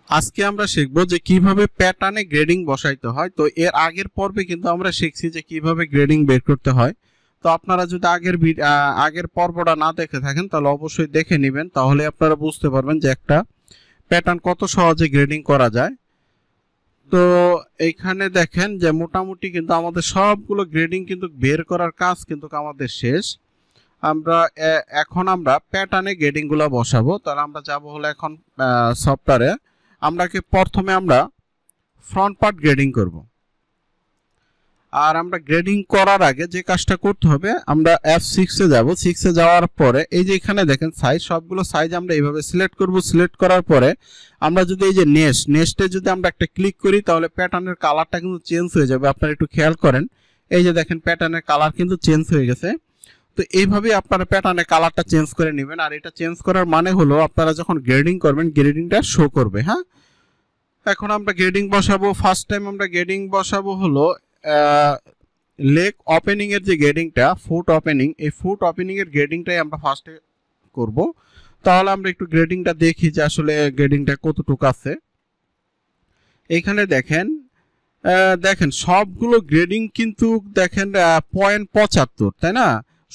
আজকে আমরা শিখব যে কিভাবে প্যাটার্নে গ্রেডিং বসাইতে হয়। তো এর আগের পর্বে কিন্তু আমরা শিখছি যে কিভাবে গ্রেডিং বের করতে হয়। তো আপনারা যদি আগের পর্বটা না দেখে থাকেন তাহলে অবশ্যই দেখে নেবেন, তাহলে আপনারা বুঝতে পারবেন যে একটা প্যাটার্ন কত সহজে গ্রেডিং করা যায়। তো এইখানে দেখেন যে মোটামুটি কিন্তু আমাদের সবগুলো গ্রেডিং কিন্তু বের করার কাজ কিন্তু আমাদের শেষ। এখন আমরা প্যাটার্নে গ্রেডিংগুলো বসাবো। তাহলে আমরা যাব হলো এখন সফটওয়্যারে। প্রথমে আমরা ফ্রন্ট পার্ট গ্রেডিং করব। আর আমরা গ্রেডিং করার আগে যে কাজটা করতে হবে, আমরা F6 এ যাব। 6 এ যাওয়ার পরে এই যে এখানে দেখেন সাইজ, সবগুলো সাইজ আমরা এইভাবে সিলেক্ট করব। সিলেক্ট করার পরে আমরা যদি এই যে নেক্সটে যদি আমরা একটা ক্লিক করি তাহলে প্যাটার্নের কালারটা কিন্তু চেঞ্জ হয়ে যাবে। আপনারা একটু খেয়াল করেন, এই যে দেখেন প্যাটার্নের কালার কিন্তু চেঞ্জ হয়ে গেছে। তো এইভাবে আপনারা প্যাটার্নের কালারটা চেঞ্জ করে নেবেন। আর এটা চেঞ্জ করার মানে হলো আপনারা যখন গ্রেডিং করবেন গ্রেডিংটা শো করবে। হ্যাঁ, এখন আমরা গ্রেডিং বসাবো। ফার্স্ট টাইম আমরা গ্রেডিং বসাবো হলো লেগ ওপেনিং এর যে গ্রেডিংটা, ফুট ওপেনিং, এই ফুট ওপেনিং এর গ্রেডিংটাই আমরা ফার্স্টে করব। তাহলে আমরা একটু গ্রেডিংটা দেখি যে আসলে গ্রেডিংটা কতটুকু আছে। এইখানে দেখেন সবগুলো গ্রেডিং কিন্তু দেখেন 0.75, তাই না?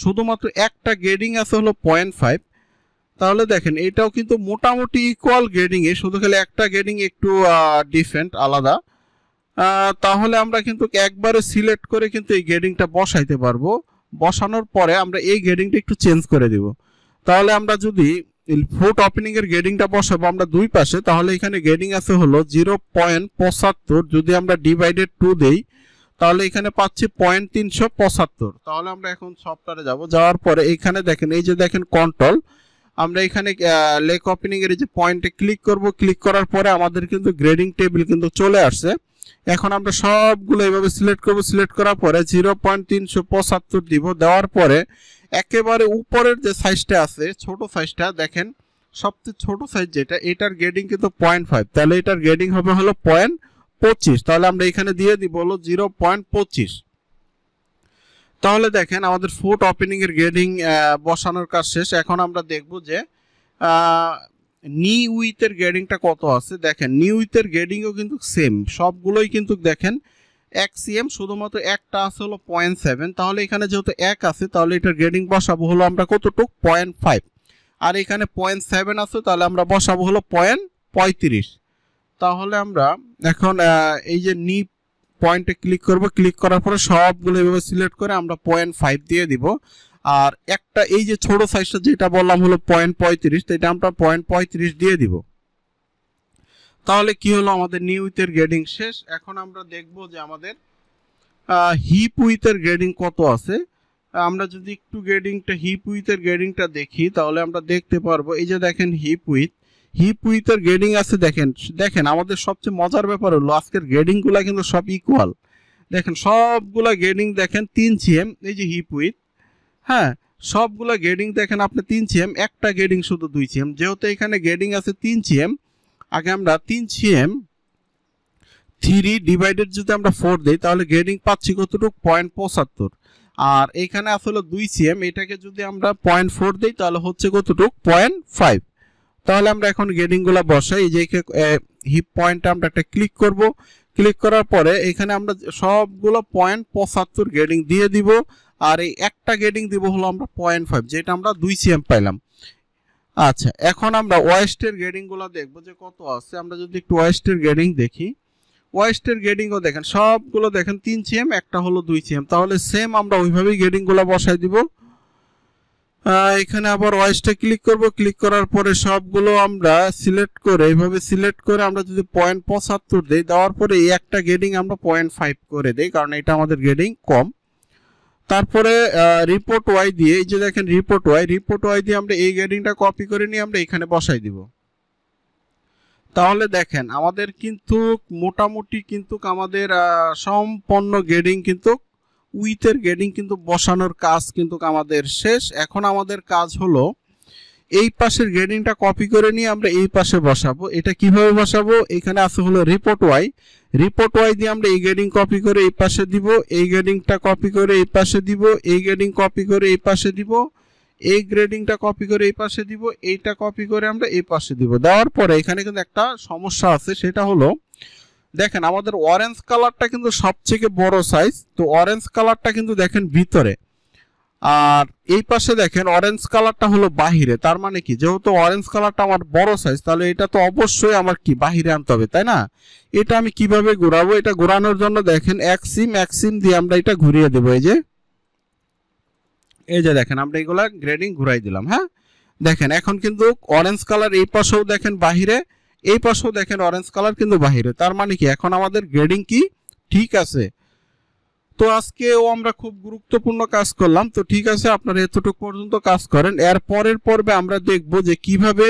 শুধুমাত্র একটা গ্রেডিং আছে হলো 0.5। তাহলে দেখেন এটাও কিন্তু মোটামুটি ইকুয়াল গ্রেডিং এ, শুধু খালি একটা গ্রেডিং একটু ডিফারেন্ট, আলাদা। তাহলে আমরা কিন্তু একবারে সিলেক্ট করে কিন্তু এই গ্রেডিংটা বসাইতে পারবো। বসানোর পরে আমরা এই গ্রেডিংটা একটু চেঞ্জ করে দিব। তাহলে আমরা যদি ফুট ওপেনিং এর গ্রেডিংটা বসাবো আমরা দুই পাশে, তাহলে এখানে গ্রেডিং আছে হলো 0.75। যদি আমরা ডিভাইডেড 2 দেই তাহলে এখানে পাচ্ছি 0.375। তাহলে আমরা এখন সফটওয়্যারে যাব। যাওয়ার পরে এখানে দেখেন, এই যে দেখেন কন্ট্রোল, আমরা এখানে লেগ ওপেনিং এর যে পয়েন্টে ক্লিক করব। ক্লিক করার পরে আমাদের কিন্তু গ্রেডিং টেবিল কিন্তু চলে আসছে। এখন আমরা সবগুলো এইভাবে সিলেক্ট করব। সিলেক্ট করার পরে 0.375 দিব। দেওয়ার পরে একেবারে উপরের যে সাইজটা আছে, ছোট সাইজটা দেখেন, সবচেয়ে ছোট সাইজ যেটা, এটার গ্রেডিং কিন্তু 0.5। তাহলে এটার গ্রেডিং হবে হলো 0.25। তাহলে আমরা এখানে দিয়ে দিব হলো 0.25। তাহলে দেখেন আমাদের ফুট ওপেনিং এর গ্রেডিং বসানোর কাজ শেষ। এখন আমরা দেখব যে নি উইথের গ্রেডিংটা কত আছে। দেখেন নি উইথের গ্রেডিংও কিন্তু সেম, সবগুলোই কিন্তু দেখেন 1 cm, শুধুমাত্র একটা আছে হলো 0.7। তাহলে এখানে যেহেতু 1 আছে তাহলে এটার গ্রেডিং বসাবো হলো আমরা কতটুক, 0.5। আর এখানে 0.7 আছে, তাহলে আমরা বসাবো হলো 0.35। তাহলে আমরা এখন এই যে নি পয়েন্টে ক্লিক করব। ক্লিক করার পরে সবগুলো এভাবে সিলেক্ট করে আমরা 0.5 দিয়ে দিব। আর একটা এই যে ছোট সাইজটা যেটা বললাম হলো 0.35, তো এটা আমরা 0.35 দিয়ে দিব। তাহলে কি হলো, আমাদের নি উইথের গ্রেডিং শেষ। এখন আমরা দেখব যে আমাদের হিপ উইথের গ্রেডিং কত আছে। আমরা যদি একটু হিপ উইথের গ্রেডিংটা দেখি তাহলে আমরা দেখতে পারবো, এই যে দেখেন হিপ উইথের গ্রেডিং আছে। দেখেন আমাদের সবচেয়ে মজার ব্যাপার হলো আজকের গ্রেডিংগুলো কিন্তু সব ইকুয়াল। দেখেন সবগুলা গ্রেডিং দেখেন 3 cm, এই যে হিপ উইথ। হ্যাঁ, সবগুলা গ্রেডিং দেখেন আপনি 3 cm, একটা গ্রেডিং শুধু 2 cm। যেহেতু এখানে গ্রেডিং আছে 3 cm, আগে আমরা 3 cm 3 ডিভাইডেড যদি আমরা 4 দেই তাহলে গ্রেডিং পাচ্ছি কতটুকু, 0.75। আর এখানে আসলে 2 cm, এটাকে যদি আমরা 0.4 দেই তাহলে হচ্ছে কতটুকু, 0.5। তাহলে আমরা এখন গ্রেডিংগুলো বসাই। এই যে হিপ পয়েন্টে আমরা একটা ক্লিক করব। ক্লিক করার পরে এখানে আমরা সবগুলো 0.75 গ্রেডিং দিয়ে দিব। আর এই একটা গ্রেডিং দিব হলো আমরা 0.5, যেটা আমরা 2 cm পাইলাম। আচ্ছা, এখন আমরা ওয়েস্টের গ্রেডিংগুলো দেখব যে কত আছে। আমরা যদি একটু ওয়েস্টের গ্রেডিং দেখি, ওয়েস্টের গ্রেডিংও দেখেন সবগুলো দেখেন 3 cm, একটা হলো 2 cm। তাহলে সেম আমরা ওইভাবেই গ্রেডিংগুলো বসাই দিব। এখানে আবার ওয়েস্টে ক্লিক করব। ক্লিক করার পরে সবগুলো আমরা সিলেক্ট করে এইভাবে সিলেক্ট করে আমরা যদি 0.75 দেই, দেওয়ার পরে এই একটা গ্রেডিং আমরা 0.5 করে দেই, কারণ এটা আমাদের গ্রেডিং কম। তারপরে রিপোর্ট ওয়াই দিয়ে, এই যে দেখেন রিপোর্ট ওয়াই দিয়ে আমরা এই গ্রেডিংটা কপি করে নিয়ে আমরা এখানে বসাই দিব। তাহলে দেখেন আমাদের কিন্তু মোটামুটি কিন্তু আমাদের সম্পূর্ণ গ্রেডিং কিন্তু উইথের গ্রেডিং কিন্তু বসানোর কাজ কিন্তু আমাদের শেষ। এখন আমাদের কাজ হলো এই পাশের গ্রেডিংটা কপি করে নিয়ে আমরা এই পাশে বসাবো। এটা কিভাবে বসাবো, এখানে আছে হলো রিপোর্ট ওয়াই দিয়ে আমরা এই গ্রেডিং কপি করে এই পাশে দিব, এই গ্রেডিংটা কপি করে এই পাশে দিব, এই গ্রেডিং কপি করে এই পাশে দিব, এই গ্রেডিংটা কপি করে এই পাশে দিব, এইটা কপি করে আমরা এই পাশে দিব। দেওয়ার পরে এখানে কিন্তু একটা সমস্যা আছে, সেটা হলো দেখেন আমাদের অরেঞ্জ কালারটা কিন্তু সবথেকে বড় সাইজ, তো অরেঞ্জ কালারটা কিন্তু দেখেন ভিতরে, আর এই পাশে দেখেন অরেঞ্জ কালারটা হলো বাহিরে। তার মানে কি, যেহেতু অরেঞ্জ কালারটা আমার বড় সাইজ, তাহলে এটা তো অবশ্যই আমার কি বাহিরে আনতে হবে, তাই না? এটা আমি কিভাবে ঘোরাবো? এটা ঘোরানোর জন্য দেখেন এক সিম দিয়ে আমরা এটা ঘুরিয়ে দেবো। এই যে দেখেন আমরা এগুলা গ্রেডিং ঘুরাই দিলাম। হ্যাঁ, দেখেন এখন কিন্তু অরেঞ্জ কালার এই পাশেও দেখেন বাহিরে, এই পাশেও দেখেন অরেঞ্জ কালার কিন্তু বাহিরে। তার মানে কি, এখন আমাদের গ্রেডিং কি ঠিক আছে। তো আজকেও আমরা খুব গুরুত্বপূর্ণ কাজ করলাম। তো ঠিক আছে, আপনারা এতটুকু পর্যন্ত কাজ করেন। এর পরের পর্বে আমরা দেখব যে কিভাবে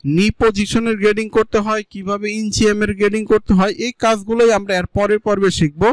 নি পজিশনের গ্রেডিং করতে হয়, কিভাবে ইঞ্চি এম এর গ্রেডিং করতে হয়। এই কাজগুলোই আমরা এর পরের পর্বে শিখবো।